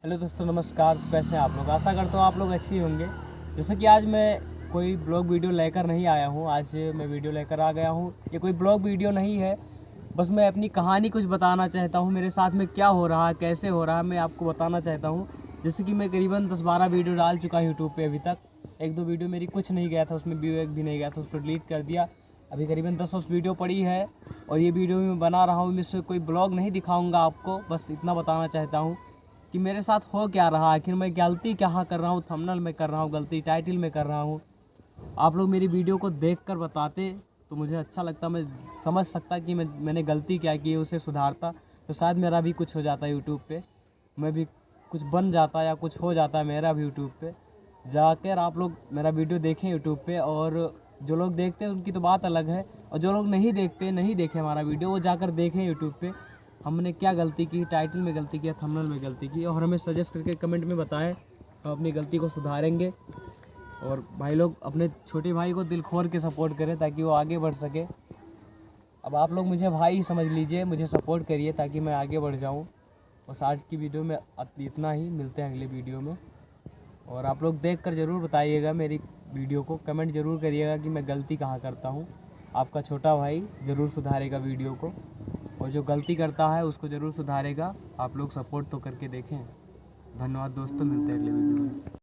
Hello दोस्तों, नमस्कार। तो कैसे हैं आप लोग? आशा करता हूँ आप लोग अच्छे ही होंगे। जैसे कि आज मैं कोई ब्लॉग वीडियो लेकर नहीं आया हूँ। आज मैं वीडियो लेकर आ गया हूँ। ये कोई ब्लॉग वीडियो नहीं है, बस मैं अपनी कहानी कुछ बताना चाहता हूँ। मेरे साथ में क्या हो रहा है, कैसे हो रहा है, मैं आपको बताना चाहता हूँ। जैसे कि मैं करीबन 10-12 वीडियो डाल चुका हूँ यूट्यूब पर अभी तक। 1-2 वीडियो मेरी कुछ नहीं गया था, उसमें व्यू एक भी नहीं गया था, उसको डिलीट कर दिया। अभी करीबन 10 वीडियो पड़ी है और ये वीडियो मैं बना रहा हूँ। मैं इसमें कोई ब्लॉग नहीं दिखाऊँगा आपको, बस इतना बताना चाहता हूँ कि मेरे साथ हो क्या रहा है, आखिर मैं गलती कहाँ कर रहा हूँ। थंबनेल में कर रहा हूँ गलती, टाइटल में कर रहा हूँ। आप लोग मेरी वीडियो को देखकर बताते तो मुझे अच्छा लगता, मैं समझ सकता कि मैंने गलती क्या की है, उसे सुधारता तो शायद मेरा भी कुछ हो जाता यूट्यूब पे, मैं भी कुछ बन जाता या कुछ हो जाता मेरा भी यूट्यूब पे। जाकर आप लोग मेरा वीडियो देखें यूट्यूब पे, और जो लोग देखते हैं उनकी तो बात अलग है, और जो लोग नहीं देखते, नहीं देखे हमारा वीडियो, वो जाकर देखें यूट्यूब पे हमने क्या गलती की, टाइटल में गलती की या थंबनेल में गलती की, और हमें सजेस्ट करके कमेंट में बताएं। हम अपनी गलती को सुधारेंगे। और भाई लोग अपने छोटे भाई को दिल खोल के सपोर्ट करें ताकि वो आगे बढ़ सके। अब आप लोग मुझे भाई समझ लीजिए, मुझे सपोर्ट करिए ताकि मैं आगे बढ़ जाऊँ। बस आज की वीडियो में इतना ही, मिलते हैं अगले वीडियो में। और आप लोग देखकर ज़रूर बताइएगा मेरी वीडियो को, कमेंट ज़रूर करिएगा कि मैं गलती कहाँ करता हूँ। आपका छोटा भाई ज़रूर सुधारेगा वीडियो को, और जो गलती करता है उसको ज़रूर सुधारेगा। आप लोग सपोर्ट तो करके देखें। धन्यवाद दोस्तों, मिलते हैं अगले वीडियो में।